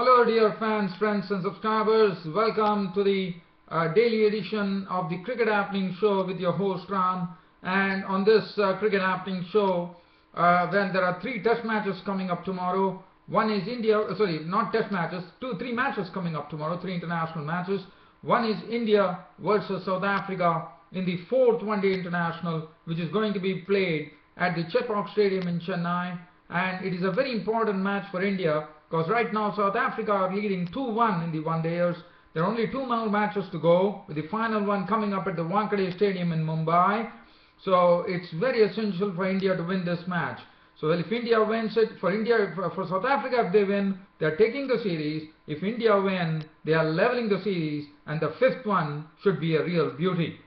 Hello dear fans, friends and subscribers. Welcome to the daily edition of the Cricket Happening Show with your host Ram. And on this Cricket Happening Show, when there are three test matches coming up tomorrow. One is India, sorry, not test matches, three matches coming up tomorrow, three international matches. One is India versus South Africa in the fourth one-day international, which is going to be played at the Chepauk Stadium in Chennai. And it is a very important match for India because right now South Africa are leading 2-1 in the one-dayers. There are only two more matches to go, with the final one coming up at the Wankhede Stadium in Mumbai. So it's very essential for India to win this match. So if India wins it, for South Africa, if they win, they are taking the series. If India win, they are leveling the series, and the fifth one should be a real beauty.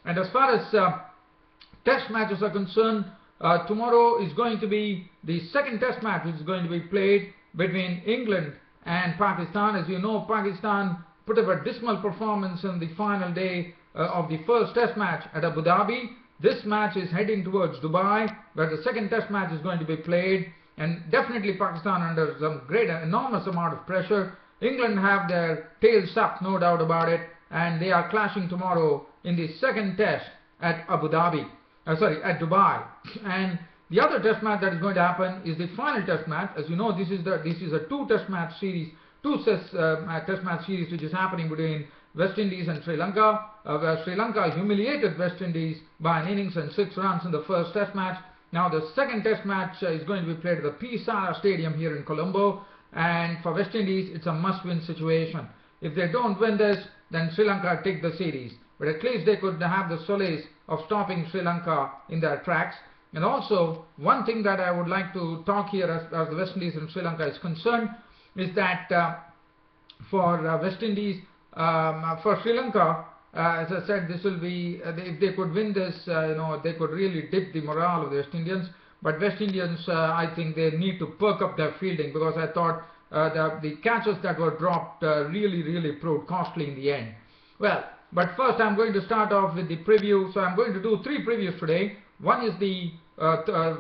And as far as test matches are concerned, tomorrow is going to be the second test match, which is going to be played between England and Pakistan. As you know, Pakistan put up a dismal performance in the final day of the first test match at Abu Dhabi. This match is heading towards Dubai, where the second test match is going to be played, and definitely Pakistan under some enormous amount of pressure. England have their tails up, no doubt about it, and they are clashing tomorrow in the second test at Abu Dhabi. At Dubai. And the other test match that is going to happen is the final test match. As you know, this is a two test match series which is happening between West Indies and Sri Lanka, where Sri Lanka humiliated West Indies by an innings and 6 runs in the first test match. Now the second test match is going to be played at the P. Sara Stadium here in Colombo, and for West Indies it's a must-win situation. If they don't win this, then Sri Lanka take the series, but at least they could have the solace of stopping Sri Lanka in their tracks. And also, one thing that I would like to talk here as the West Indies and Sri Lanka is concerned is that for West Indies, for Sri Lanka, as I said, this will be, if they could win this, they could really dip the morale of the West Indians. But West Indians, I think they need to perk up their fielding, because I thought the catches that were dropped really proved costly in the end. Well, but first I'm going to start off with the preview. So I'm going to do three previews today. One is the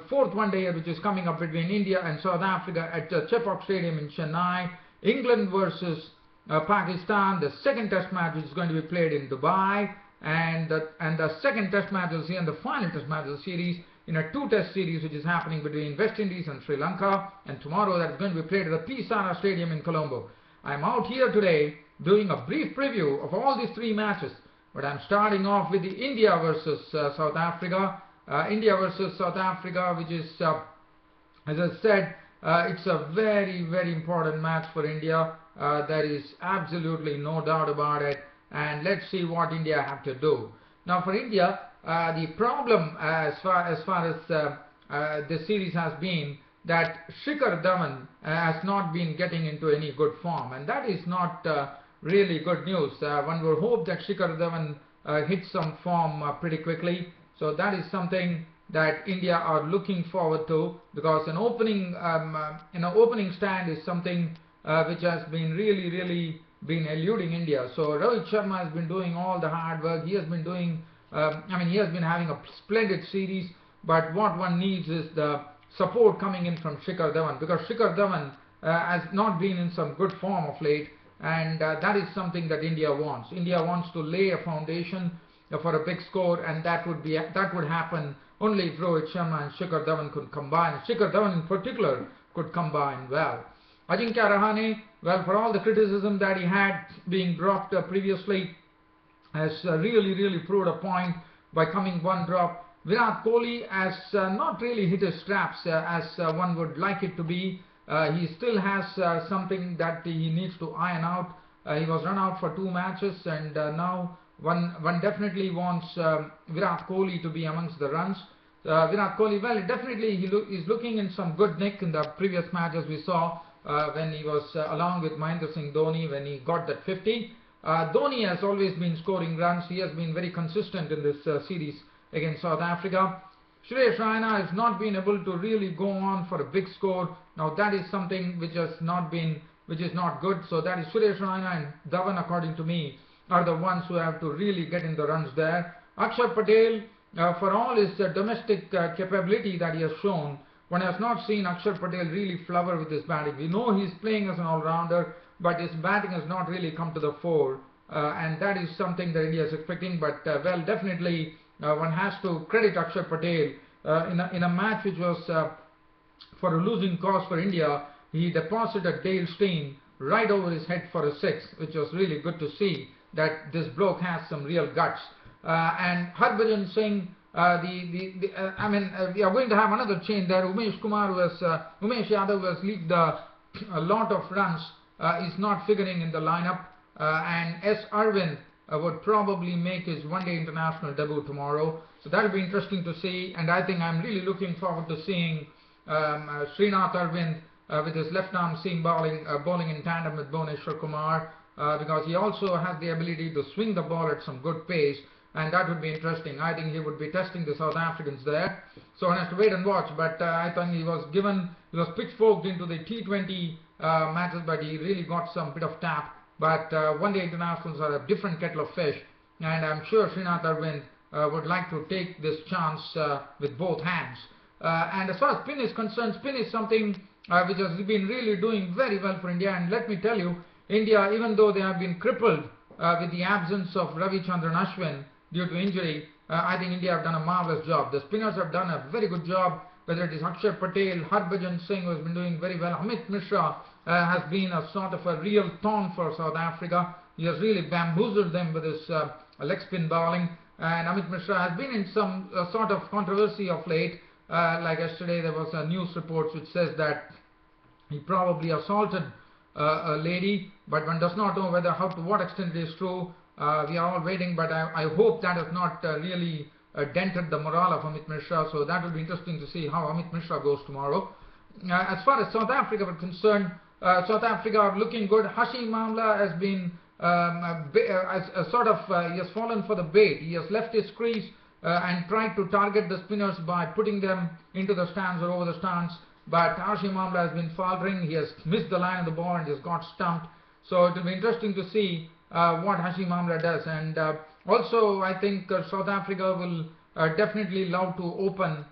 fourth one-day, which is coming up between India and South Africa at Chepauk Stadium in Chennai. England versus Pakistan, the second test match, which is going to be played in Dubai. And the second test match is here, and the final test match of the series in a two-test series which is happening between West Indies and Sri Lanka. And tomorrow that is going to be played at the P. Sara Stadium in Colombo. I'm out here today doing a brief preview of all these three matches, but I'm starting off with the India versus South Africa. India versus South Africa, which is, as I said, it's a very important match for India. There is absolutely no doubt about it, and let's see what India have to do. Now for India, the problem as far as this series has been that Shikhar Dhawan has not been getting into any good form, and that is not really good news. One would hope that Shikhar Dhawan hits some form pretty quickly. So that is something that India are looking forward to, because an opening stand is something which has been really been eluding India. So Rohit Sharma has been doing all the hard work. He has been doing, he has been having a splendid series. But what one needs is the support coming in from Shikhar Dhawan, because Shikhar Dhawan has not been in some good form of late, and that is something that India wants. India wants to lay a foundation for a big score, and that would happen only if Rohit Sharma and Shikhar Dhawan could combine. Shikhar Dhawan in particular could combine well. Ajinkya Rahane, well, for all the criticism that he had being dropped previously, has really proved a point by coming one drop. Virat Kohli has not really hit his straps as one would like it to be. He still has something that he needs to iron out. He was run out for 2 matches, and now one definitely wants Virat Kohli to be amongst the runs. Virat Kohli, well, definitely he's looking in some good nick in the previous matches we saw when he was along with Mahendra Singh Dhoni when he got that 50. Dhoni has always been scoring runs. He has been very consistent in this series against South Africa. Suresh Raina has not been able to really go on for a big score. Now that is something which is not good. So that is Suresh Raina and Dhawan, according to me, are the ones who have to really get in the runs there. Akshar Patel, for all his domestic capability that he has shown, one has not seen Akshar Patel really flower with his batting. We know he's playing as an all-rounder, but his batting has not really come to the fore, and that is something that India is expecting. But well, definitely one has to credit Akshar Patel in a match which was for a losing cause for India. He deposited Dale Steyn right over his head for a six, which was really good to see that this bloke has some real guts. And Harbhajan Singh, I mean, we are going to have another change there. Umesh Yadav, who has leaked a lot of runs, is not figuring in the lineup, and S. Arvind would probably make his one-day international debut tomorrow. So that will be interesting to see, and I think I'm really looking forward to seeing Srinath Arvind with his left-arm seam bowling in tandem with Bhuvneshwar Kumar, because he also has the ability to swing the ball at some good pace, and that would be interesting. I think he would be testing the South Africans there. So one has to wait and watch, but I think he was pitchforked into the T20 matches, but he really got some bit of tap. But one-day internationals are a different kettle of fish, and I'm sure Srinath Arvind would like to take this chance with both hands. And as far as spin is concerned, spin is something which has been really doing very well for India. And let me tell you, India, even though they have been crippled with the absence of Ravichandran Ashwin due to injury, I think India have done a marvelous job. The spinners have done a very good job, whether it is Akshar Patel, Harbhajan Singh, who has been doing very well. Amit Mishra has been a sort of a real thorn for South Africa. He has really bamboozled them with his leg spin bowling. And Amit Mishra has been in some sort of controversy of late. Like yesterday, there was a news report which says that he probably assaulted a lady, but one does not know whether to what extent it is true. We are all waiting, but I hope that has not really dented the morale of Amit Mishra. So that will be interesting to see how Amit Mishra goes tomorrow. As far as South Africa is concerned, South Africa are looking good. Hashim Amla has been he has fallen for the bait. He has left his crease and tried to target the spinners by putting them into the stands or over the stands. But Hashim Amla has been faltering. He has missed the line of the ball and just got stumped. So it will be interesting to see what Hashim Amla does. And also, I think South Africa will definitely love to open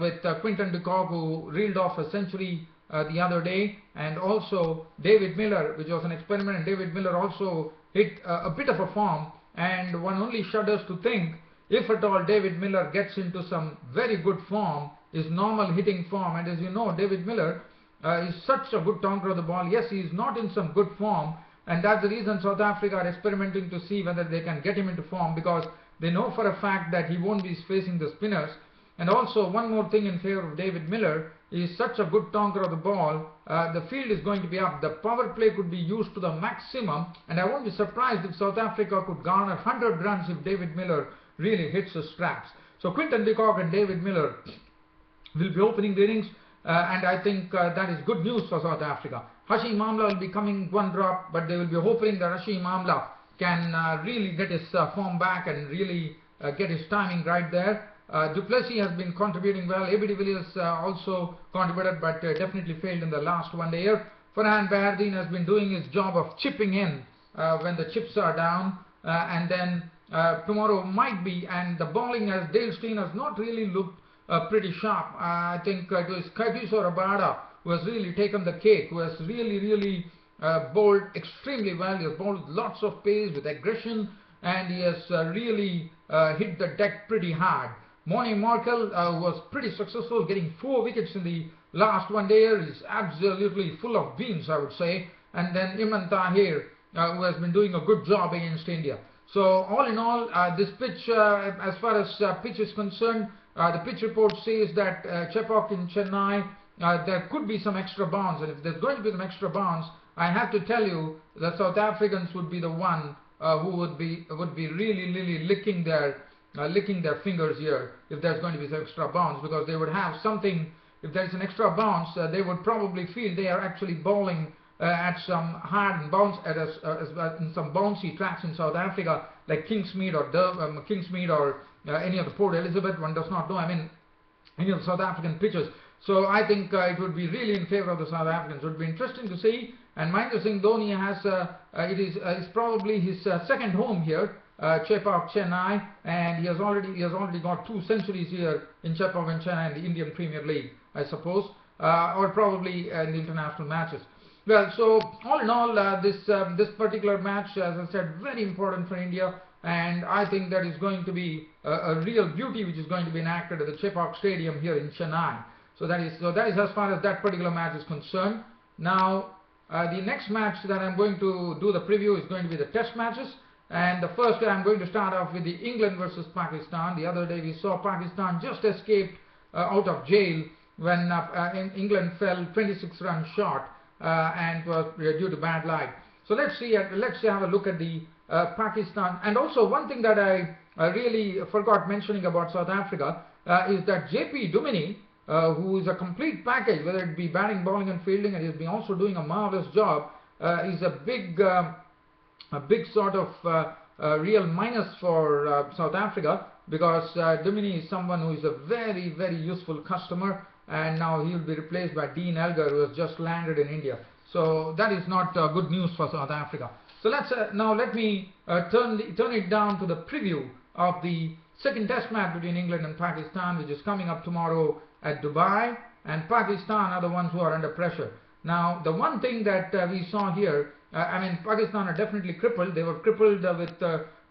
with Quinton de Kock, who reeled off a century the other day, and also David Miller, which was an experiment, and David Miller also hit a bit of a form, and one only shudders to think if at all David Miller gets into some very good form, his normal hitting form. And as you know, David Miller is such a good tonker of the ball. Yes, he is not in some good form, and that's the reason South Africa are experimenting to see whether they can get him into form, because they know for a fact that he won't be facing the spinners. And also, one more thing in favor of David Miller, he is such a good tonker of the ball. The field is going to be up. The power play could be used to the maximum, and I won't be surprised if South Africa could garner 100 runs if David Miller really hits the straps. So Quinton de Kock and David Miller will be opening the innings, and I think that is good news for South Africa. Hashim Amla will be coming one drop, but they will be hoping that Hashim Amla can really get his form back and really get his timing right there. Du Plessis has been contributing well. A.B. de Villiers also contributed, but definitely failed in the last one day here. Farhan Bahardeen has been doing his job of chipping in when the chips are down, and then tomorrow might be, and the bowling, as Dale Steyn has not really looked pretty sharp. I think it was Kagiso Rabada who has really taken the cake, who has really bowled extremely well. He has bowled with lots of pace, with aggression, and he has really hit the deck pretty hard. Morning Markel was pretty successful, getting 4 wickets in the last one day. He's absolutely full of beans, I would say. And then Imran Tahir, who has been doing a good job against India. So all in all, this pitch, as far as pitch is concerned, the pitch report says that Chepauk in Chennai, there could be some extra bounce, and if there's going to be some extra bounce, I have to tell you that South Africans would be the one who would be really licking their fingers here if there's going to be some extra bounce, because they would have something. If there's an extra bounce, they would probably feel they are actually bowling at some hard and bounce in some bouncy tracks in South Africa, like Kingsmead or any of the Port Elizabeth. One does not know. I mean, any of the South African pitches. So I think it would be really in favor of the South Africans. It would be interesting to see. And Mahendra Singh Dhoni has it's probably his second home here. Chepauk Chennai, and he has already got 2 centuries here in Chepauk and Chennai in the Indian Premier League, I suppose, or probably in the international matches. Well, so all in all, this particular match, as I said, very important for India, and I think that is going to be a real beauty which is going to be enacted at the Chepauk Stadium here in Chennai. So that is as far as that particular match is concerned. Now, the next match that I'm going to do the preview is going to be the Test matches, and the first day I'm going to start off with the England versus Pakistan. The other day we saw Pakistan just escaped out of jail when England fell 26 runs short and was due to bad light. So let's have a look at the Pakistan. And also one thing that I really forgot mentioning about South Africa is that JP Duminy, who is a complete package, whether it be batting, bowling and fielding, and he's been also doing a marvelous job, is a big sort of real minus for South Africa, because Duminy is someone who is a very, very useful customer, and now he will be replaced by Dean Elgar, who has just landed in India. So that is not good news for South Africa. So let me turn it down to the preview of the second Test match between England and Pakistan, which is coming up tomorrow at Dubai, and Pakistan are the ones who are under pressure. Now, the one thing that we saw here, Pakistan are definitely crippled. They were crippled with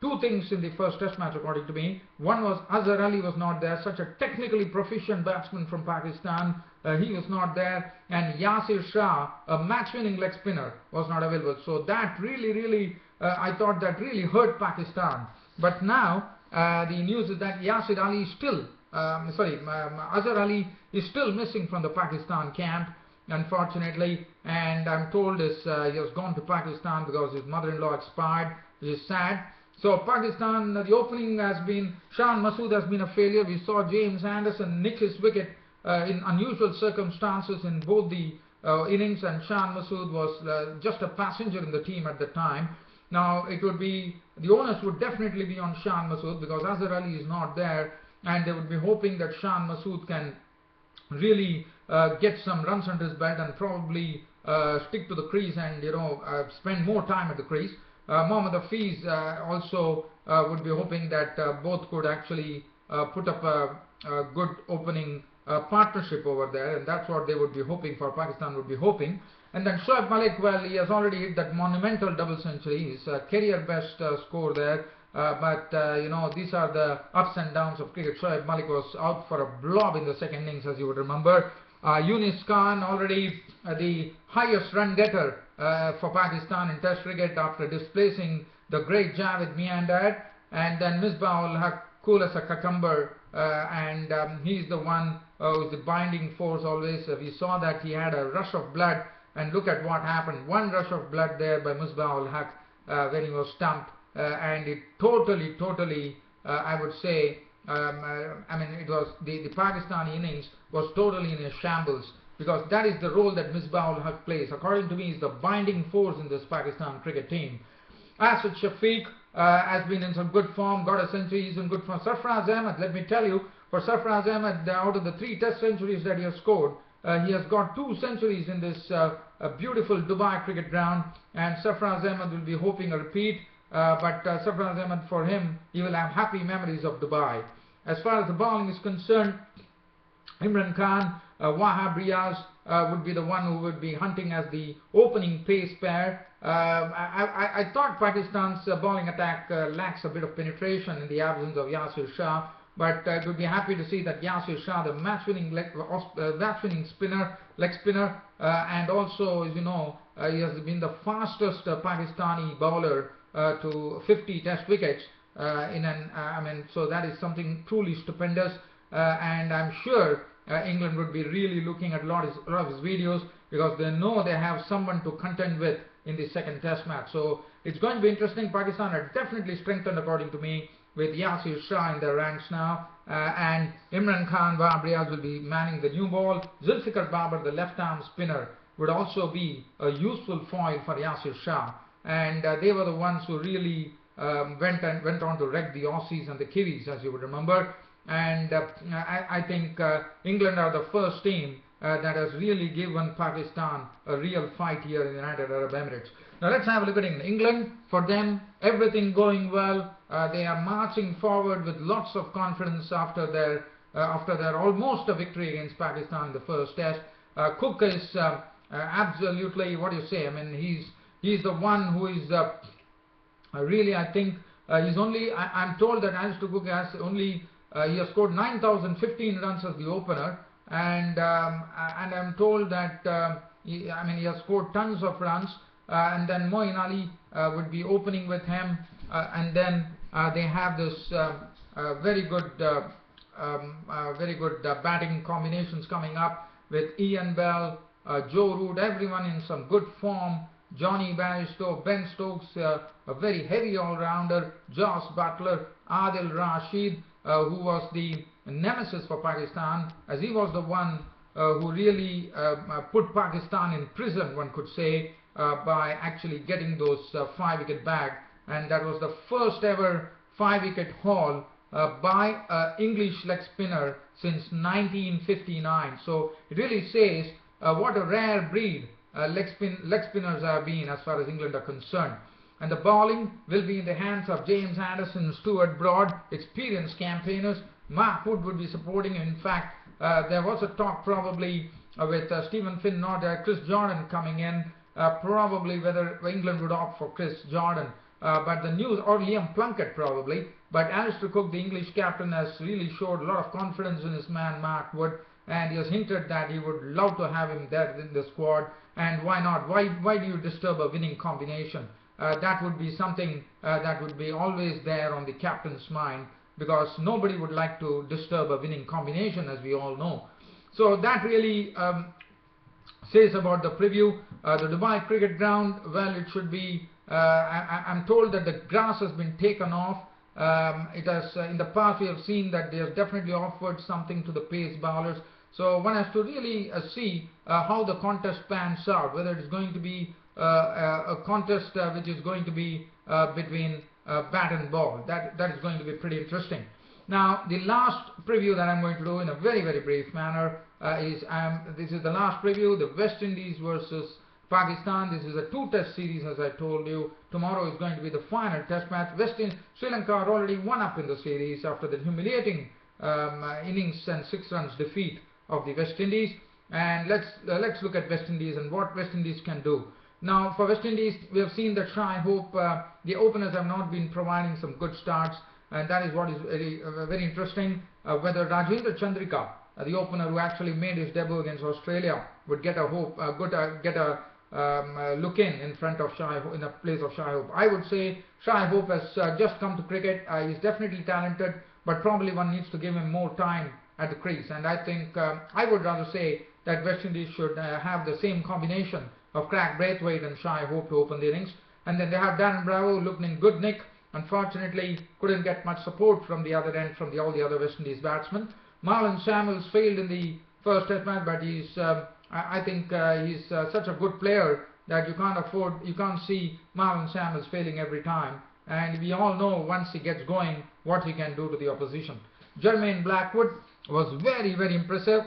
2 things in the first Test match, according to me. One was Azhar Ali was not there, such a technically proficient batsman from Pakistan. He was not there, and Yasir Shah, a match-winning leg spinner, was not available. So that really, I thought that really hurt Pakistan. But now the news is that Yasir Ali is still, Azhar Ali is still missing from the Pakistan camp, unfortunately, and I'm told he has gone to Pakistan because his mother-in-law expired, which is sad. So Pakistan, the opening has been, Shan Masood has been a failure. We saw James Anderson nick his wicket in unusual circumstances in both the innings, and Shan Masood was just a passenger in the team at the time. Now it would be, the onus would definitely be on Shan Masood, because Azhar Ali is not there, and they would be hoping that Shan Masood can really get some runs under his belt and probably stick to the crease and spend more time at the crease. Mohammad Hafiz also would be hoping that both could actually put up a good opening partnership over there, and that's what they would be hoping for. Pakistan would be hoping. And then Shoaib Malik, well, he has already hit that monumental double century, his career best score there. But these are the ups and downs of cricket. Shoaib Malik was out for a blob in the second innings, as you would remember. Yunus Khan, already the highest run getter for Pakistan in Test cricket after displacing the great Javed Miandad. And then Misbah ul Haq, cool as a cucumber, and he's the one who's the binding force always. We saw that he had a rush of blood, and look at what happened. One rush of blood there by Misbah ul Haq when he was stumped. And it totally, I would say, it was the Pakistani innings was totally in a shambles, because that is the role that Misbah ul Haq plays. According to me, is the binding force in this Pakistan cricket team. Asad Shafiq has been in some good form, got a century, he's in good form. Sarfraz Ahmed, let me tell you, for Sarfraz Ahmed, out of the 3 Test centuries that he has scored, he has got 2 centuries in this beautiful Dubai cricket ground, and Sarfraz Ahmed will be hoping a repeat. But Sarfraz Ahmed, for him, he will have happy memories of Dubai. As far as the bowling is concerned, Imran Khan, Wahab Riaz would be the one who would be hunting as the opening pace pair. I thought Pakistan's bowling attack lacks a bit of penetration in the absence of Yasir Shah, but I would be happy to see that Yasir Shah, the match-winning leg spinner, and also, as you know, he has been the fastest Pakistani bowler to 50 Test wickets so that is something truly stupendous, and I'm sure England would be really looking at a lot of his videos, because they know they have someone to contend with in the second Test match. So it's going to be interesting. Pakistan are definitely strengthened, according to me, with Yasir Shah in their ranks now, and Imran Khan, Wahab Riaz will be manning the new ball. Zulfikar Babar, the left-arm spinner, would also be a useful foil for Yasir Shah, and they were the ones who really went on to wreck the Aussies and the Kiwis, as you would remember. And I think England are the first team that has really given Pakistan a real fight here in the United Arab Emirates. Now let's have a look at England. England, for them, everything going well. They are marching forward with lots of confidence after their almost a victory against Pakistan in the first test. Cook is absolutely, what do you say? I mean, he's the one who is really, I think, he's only. I'm told that Alistair Cook has only he has scored 9,015 runs as the opener, and I'm told that he has scored tons of runs. And then Moeen Ali would be opening with him, and then they have this very good batting combinations coming up with Ian Bell, Joe Root, everyone in some good form. Johnny Bairstow, Ben Stokes, a very heavy all-rounder, Joss Butler, Adil Rashid, who was the nemesis for Pakistan, as he was the one who really put Pakistan in prison, one could say, by actually getting those 5-wicket bag, and that was the first ever 5-wicket haul by an English leg spinner since 1959. So it really says what a rare breed leg spinners have been as far as England are concerned. And the bowling will be in the hands of James Anderson and Stuart Broad, experienced campaigners. Mark Wood would be supporting. In fact, there was a talk probably with Stephen Finn, not Chris Jordan coming in. Probably whether England would opt for Chris Jordan, but the news, or Liam Plunkett probably, but Alistair Cook, the English captain, has really showed a lot of confidence in his man Mark Wood, and he has hinted that he would love to have him there in the squad. And why not? Why do you disturb a winning combination? That would be something that would be always there on the captain's mind, because nobody would like to disturb a winning combination, as we all know. So that really says about the preview. The Dubai cricket ground, well, it should be, I'm told that the grass has been taken off. It has, in the past we have seen that they have definitely offered something to the pace bowlers. So one has to really see how the contest pans out, whether it is going to be a contest which is going to be between bat and ball. That is going to be pretty interesting. Now, the last preview that I'm going to do in a very, very brief manner this is the last preview, the West Indies versus Pakistan. This is a 2-test series, as I told you. Tomorrow is going to be the final test match. Sri Lanka are already 1-up in the series after the humiliating innings and 6 runs defeat of the West Indies. And let's look at West Indies and what West Indies can do. Now, for West Indies, we have seen that Shai Hope, the openers have not been providing some good starts, and that is what is very interesting. Whether Rajendra Chandrika, the opener who actually made his debut against Australia, would get a look in front of Shai Hope, in the place of Shai Hope. I would say Shai Hope has just come to cricket. He's definitely talented, but probably one needs to give him more time at the crease. And I think I would rather say that West Indies should have the same combination of Craig Braithwaite and Shai Hope to open the innings. And then they have Darren Bravo looking in good nick. Unfortunately, couldn't get much support from the other end from all the other West Indies batsmen. Marlon Samuels failed in the first test match, but I think he's such a good player that you can't see Marlon Samuels failing every time. And we all know once he gets going what he can do to the opposition. Jermaine Blackwood was very, very impressive.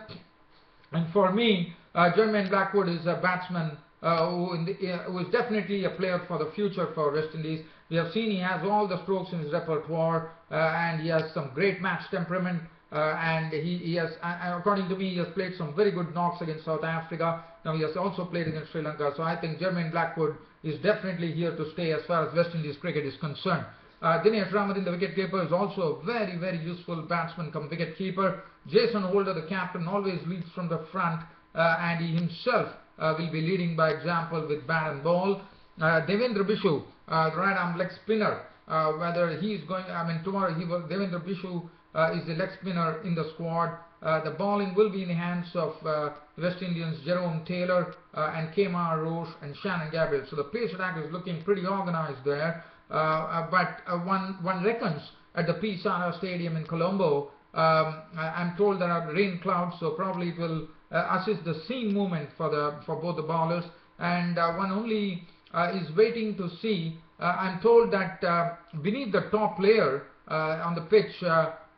And for me, Jermaine Blackwood is a batsman who is definitely a player for the future for West Indies. We have seen he has all the strokes in his repertoire, and he has some great match temperament. And he has, according to me, he has played some very good knocks against South Africa. Now he has also played against Sri Lanka. So I think Jermaine Blackwood is definitely here to stay as far as West Indies cricket is concerned. Dinesh Ramadhan, the wicketkeeper, is also a very, very useful batsman come wicketkeeper. Jason Holder, the captain, always leads from the front, and he himself will be leading by example with bat and ball. Devendra Bishu, the right arm leg spinner, whether he is going, tomorrow Devendra Bishu is the leg spinner in the squad. The bowling will be in the hands of West Indians Jerome Taylor and Kemar Roche and Shannon Gabriel. So the pace attack is looking pretty organized there. But one reckons at the P. Sarah Stadium in Colombo, I'm told there are rain clouds, so probably it will assist the seam movement for both the bowlers. And one only is waiting to see. I'm told that beneath the top layer on the pitch,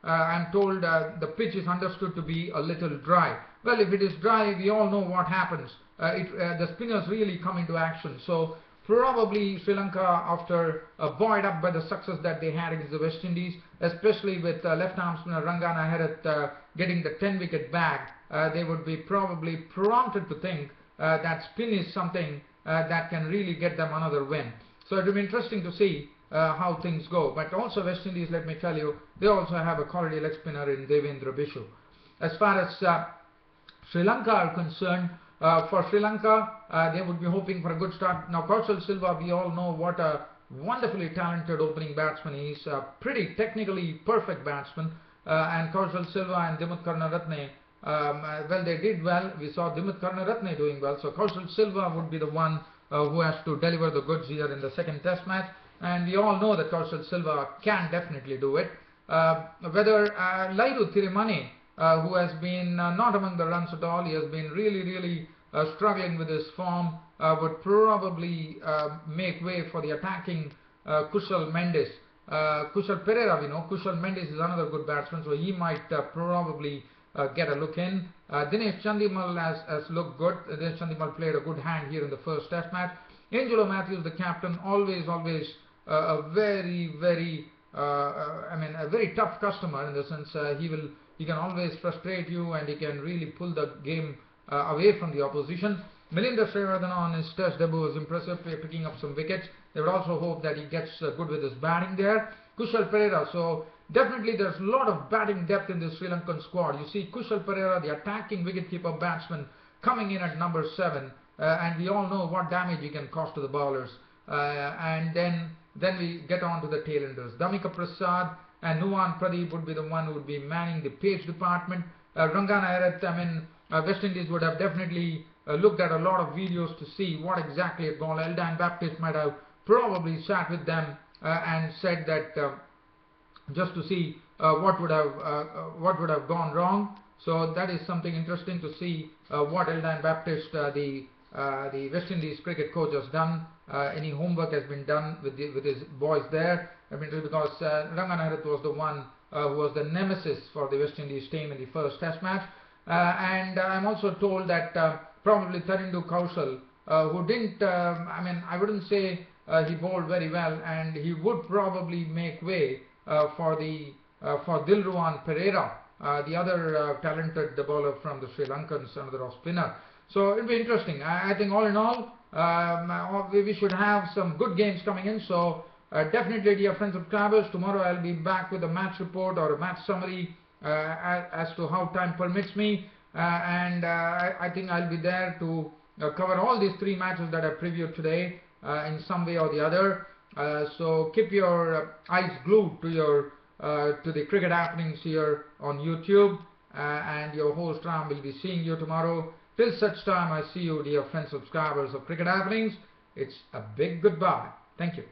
I'm told the pitch is understood to be a little dry. Well, if it is dry, we all know what happens. The spinners really come into action. So probably Sri Lanka, after buoyed up by the success that they had against the West Indies, especially with left arm spinner Rangana Herath getting the 10-wicket bag, they would be probably prompted to think that spin is something that can really get them another win. So it will be interesting to see how things go. But also West Indies, let me tell you, they also have a quality leg spinner in Devendra Bishu. As far as Sri Lanka are concerned, for Sri Lanka, they would be hoping for a good start. Now, Kaushal Silva, we all know what a wonderfully talented opening batsman he is, a pretty technically perfect batsman. And Kaushal Silva and Dimit Karnaratne, well, they did well. We saw Dimit Karnaratne doing well. So Kaushal Silva would be the one who has to deliver the goods here in the second test match. And we all know that Kaushal Silva can definitely do it. Whether Lairu Thirimani, who has been not among the runs at all, he has been really struggling with his form, would probably make way for the attacking Kushal Mendes. Kushal Pereira, we know, Kushal Mendes is another good batsman, so he might probably get a look in. Dinesh Chandimal has looked good. Dinesh Chandimal played a good hand here in the first test match. Angelo Matthews, the captain, always a very a very tough customer, in the sense he can always frustrate you, and he can really pull the game away from the opposition. Milinda Srivardhana on his test debut was impressive, picking up some wickets. They would also hope that he gets good with his batting there. Kushal Pereira, so definitely there's a lot of batting depth in this Sri Lankan squad. You see Kushal Pereira, the attacking wicketkeeper batsman, coming in at number 7, and we all know what damage he can cause to the bowlers. And then we get on to the tailenders. Damika Prasad and Nuwan Pradeep would be the one who would be manning the page department. Rangana Herath, West Indies would have definitely looked at a lot of videos to see what exactly had gone. Eldan Baptiste might have probably sat with them and said that just to see what would have gone wrong. So that is something interesting to see what Eldan Baptiste, the West Indies cricket coach, has done. Any homework has been done with his boys there. I mean, because Rangana Herath was the one who was the nemesis for the West Indies team in the first test match. And I'm also told that probably Tharindu Kaushal, who didn't, I wouldn't say he bowled very well, and he would probably make way for Dilruwan Pereira, the other talented bowler from the Sri Lankans, another off spinner. So it'll be interesting. I think all in all, we should have some good games coming in. So definitely, dear friends subscribers, tomorrow I'll be back with a match report or a match summary as to how time permits me. And I think I'll be there to cover all these 3 matches that I previewed today in some way or the other. So keep your eyes glued to the cricket happenings here on YouTube, and your host Ram will be seeing you tomorrow. Till such time I see you, dear friends subscribers of Cricket Happenings, it's a big goodbye. Thank you.